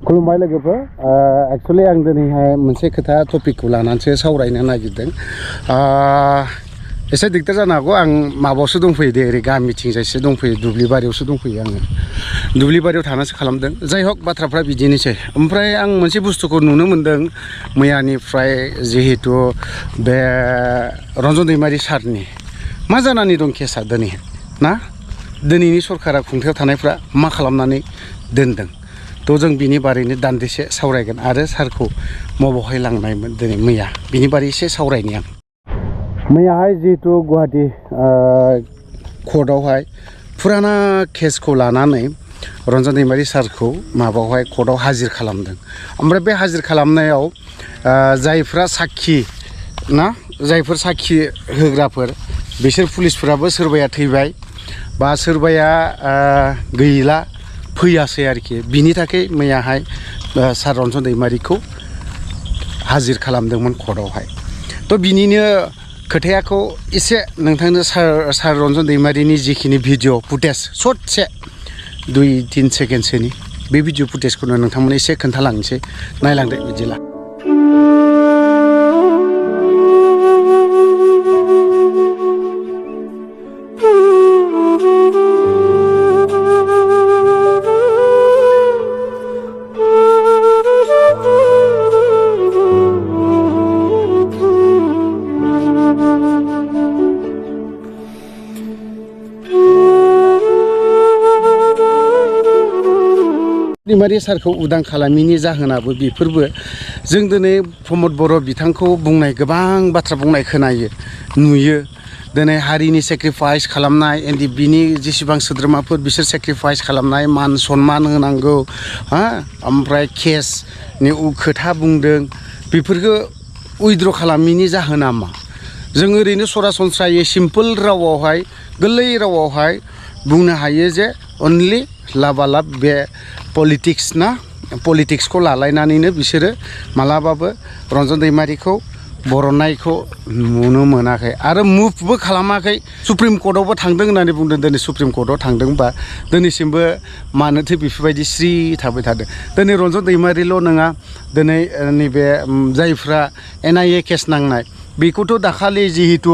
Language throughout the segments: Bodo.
खुलुमबाय लोगोफोर एक्चुअली आं दिनैहाय मोनसे खोथा टपिकखौ लानानैसो सावरायनो नागिरदों एसे दिगदार जानो हागौ आं माबायावसो दंफैयो दे ओरै गामिथिंजायसो दंफैयो दुब्लिबारियावसो दंफैयो आङो दुब्लिबारियाव थानासो खालामदों जाय हक बाथ्राफ्रा बिदिनोसै ओमफ्राय आं मोनसे बुस्थुखौ नुनो मोनदों मैयानिफ्राय जिहेतु बे रन्जन दैमारि सारनि मा जानानै दं केसा दिनै ना दिनैनि सरकारा खुंथायाव थानायफ्रा मा खालामनानै दोनदों तो जों बिनि बारैनो दान्दिसे सावरायगोन आरो सारखौ मबावहाय लांनायमोन दिनै मैया बिनि बारै एसे सावरायनि आं मैयाहाय जिहेतु गुवाहाटी कर्टआवहाय फुराना केसखौ लानानै रन्जन दैमारि सारखौ माबायावहाय कर्टआव हाजिर खालामदों ओमफ्राय बे हाजिर खालामनायाव जायफ्रा साखि ना जायफोर साखि होग्राफोर बिसोर पुलिसफोराबो सोरबाया थैबाय बा सोरबाया गैला फैयासै आरोखि बिनि थाखाय मैयाहाय सार रन्जन दैमारिखौ हाजिर खालामदोंमोन कर्टआवहाय तो बिनिनो खोथायाखौ एसे नोंथांनो सार रन्जन दैमारिनि जिखिनि भिडिअ फुटेज सटसे 2-3 सेकेन्डसोनि बे भिडिअ फुटेजखौनो नोंथांमोन एसे खोन्थालांनोसै नायलांदो बिदिला दैमारि सारखौ उदां खालामिनि जाहोनाबो बेफोरबो जों दिनै प्रमद बर' बिथांखौ बुंनाय गोबां बाथ्रा बुंनाय खोनायो नुयो दिनै हारिनि सेक्रिफाइस खालामनाय एनडिबिनि जेसेबां सोद्रोमाफोर बिसोर सेक्रिफाइस खालामनाय मान सन्मान होनांगौ ओमफ्राय केसनि खोथा बुंदों बेफोरखौ उइद्र' खालामिनि जाहोना मा जों ओरैनो सरासनस्रायै सिम्पोल रावावहाय गोरलै रावावहाय बुंनो हायो जे अनलि लाबालाब बे पलिटिक्स ना पलिटिक्सखौ लालायनानैनो बिसोरो मालाबाबो रन्जन दैमारिखौ बरननायखौ नुनो मोनाखै आरो मुभबो खालामाखै सुप्रिम कर्टआवबो थांदों होननानै बुंदों दिनै सुप्रिम कर्टआव थांदोंबा दिनैसिमबो मानोथो बेफोरबायदि स्रि थाबाय थादों दिनै रन्जन दैमारिल' नङा दिनै नैबे जायफ्रा NIA केस नांनाय बेखौथ' दाखालि जिहेतु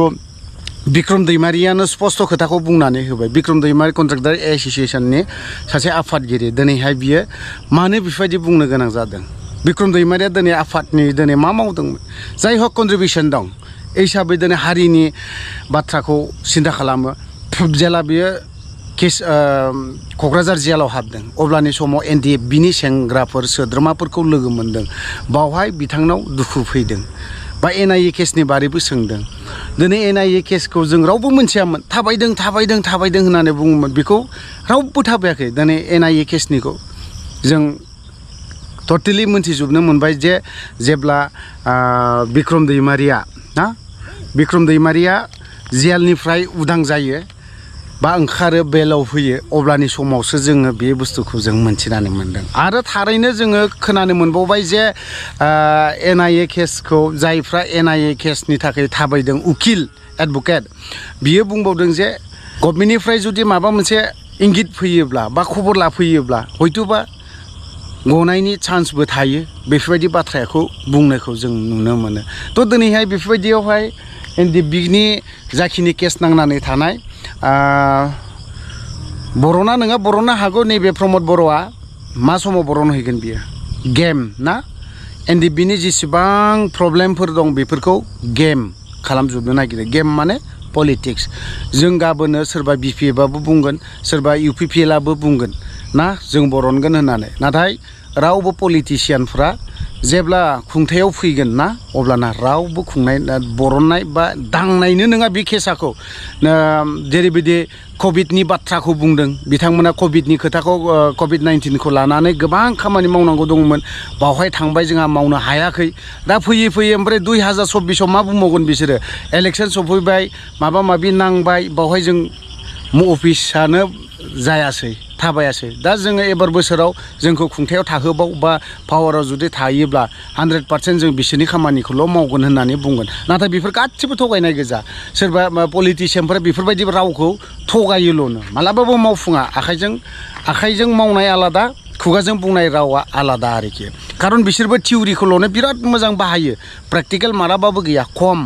बिक्रम दैमारियानो स्पस्ट खोथाखौ बुंनानै होबाय बिक्रम दैमारि कन्ट्राक्टर एस'सिएशननि सासे आफादगिरि दिनैहाय बियो मानो बेफोरबायदि बुंनो गोनां जादों बिक्रम दैमारिया दिनै आफादनि दिनै मा मावदोंमोन जाय हक कन्ट्रिबिउसन दं हिसाबै दिनै हारिनि बाथ्राखौ सिन्था खालामो जेला बियो केस क'क्राझार जेलाव हाबदों अब्लानि समाव NDFBनि सेंग्राफोर सोद्रोमाफोरखौ लोगो मोनदों बावहाय बिथांनाव दुखु फैदों बा NIA केसनि बारैबो सोंदों दिनै NIA केसखौ जों रावबो मोनथियामोन थाबायदों होननानै बुङोमोन बेखौ रावबो थाबायाखै दिनै NIA केसनिखौ जों टटेलि मोनथिजोबनो मोनबाय जे जेब्ला बिक्रम दैमारिया जेलनिफ्राय उदां जायो बा ओंखारो बेलाव फैयो अब्लानि समावसो जोङो बे बुस्थुखौ जों मोनथिनानै मोनदों आरो थारैनो जोङो खोनानो मोनबावबाय जे NIA केसखौ जायफ्रा NIA केसनि थाखाय थाबायदों उकिल एडभकेट बियो बुंबावदों जे गभर्नमेन्टनिफ्राय जुदि माबा मोनसे इंगित फैयोब्ला बा खबर लाफैयोब्ला हयथ'बा गनायनि चान्सबो थायो बेफोरबायदि बाथ्राखौ बुंनायखौ जों नुनो मोनो थ' दिनैहाय बेफोरबायदियावहाय NDFBनि जाखिनि केस नांनानै थानाय बर'ना नङा बर'नो हागौ नैबे प्रमद बर'आ मा समाव बर'नो हैगोन बियो गेम ना NDFBनि जेसेबां प्रब्लेमफोर दं बेफोरखौ गेम खालामजोबनो नागिरो गेम माने पलिटिक्स जों गाबोनो सोरबा BPFआबो बुंगोन सोरबा UPPLआबो बुंगोन ना जों बरनगोन होननानै नाथाय रावबो पलिटिसियानफ्रा जेब्ला खुंथायाव फैगोन ना अब्लाना रावबो बरननाय बा दांनायनो नङा बे केसाखौ जेरैबायदि कभिडनि बाथ्राखौ बुंदों बिथांमोना कभिडनि खोथाखौ COVID-19खौ लानानै गोबां खामानि मावनांगौ दंमोन बावहाय थांबाय जोंहा मावनो हायाखै दा फैयै ओमफ्राय 2024आव मा बुंबावगोन बिसोरो इलेक्सन सफैबाय माबा माबि नांबाय बावहाय जों अफिसानो जायासै थाबायासै दा जोङो एबार बोसोराव जोंखौ खुंथायाव थाहोबाव बा पावाराव जुदि थायोब्ला 100% जों बिसोरनि खामानिखौल' मावगोन होननानै बुंगोन नाथाय बेफोर गासिबो थगायनाय गोजा सोरबा पलिटिसियानफोरा बेफोरबायदि रावखौ थगायोल'नो मालाबाबो मावफुङा आखाइजों मावनाय आलादा खुगाजों बुंनाय रावा आलादा आरोखि खारन बिसोरबो थिउरिखौल'नो बिराद मोजां बाहायो प्रेक्टिकेल माराबाबो गैया खम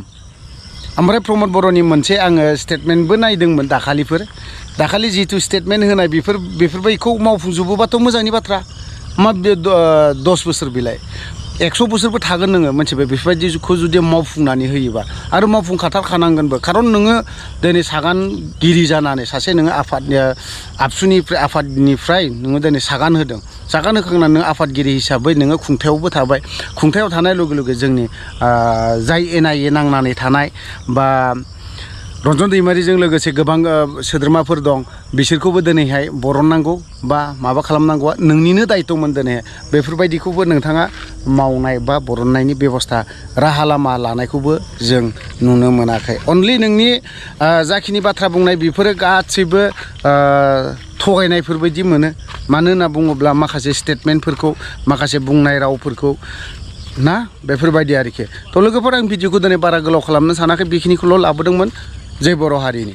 ओमफ्राय प्रमद बर'नि मोनसे आङो स्टेटमेन्टबो नायदोंमोन दाखालि जिथु स्टेटमेन्ट होनाय बेफोरबायदिखौ मावफुंजोबोबाथ' मोजांनि बाथ्रा मा 10 बोसोर बिलाय 100 बोसोरबो थागोन नोङो मोनथिबाय बेफोरबायदिखौ जुदि मावफुंनानै होयोबा आरो मावफुंखाथारखानांगोनबो खारन नोङो दिनै सागानगिरि जानानै सासे नोङो आफादनिफ्राय नोङो दिनै सागान होखांनानै नों आफादगिरि हिसाबै नोङो खुंथायावबो थाबाय खुंथायाव थानाय लगे लगे जोंनि जाय एनआइए नांनानै थानाय बा रन्जन दैमारिजों लोगोसे गोबां सोद्रोमाफोर दं बिसोरखौबो दिनैहाय बरननांगौ बा माबा खालामनांगौआ नोंनिनो दायित्वमोन दिनै बेफोरबायदिखौबो नोंथाङा मावनाय बा बरननायनि बेबस्था राहा लामा लानायखौबो जों नुनो मोनाखै अनलि नोंनि जाखिनि बाथ्रा बुंनाय बेफोरो गासैबो थगायनायफोरबायदि मोनो मानो होनना बुङोब्ला माखासे स्टेटमेन्टफोरखौ माखासे बुंनाय रावफोरखौ ना बेफोरबायदि आरोखि थ' लोगोफोर आं भिडिअखौ दिनै बारा गोलाव खालामनो सानाखै बेखिनिखौल' लाबोदोंमोन जय बर' हारिनि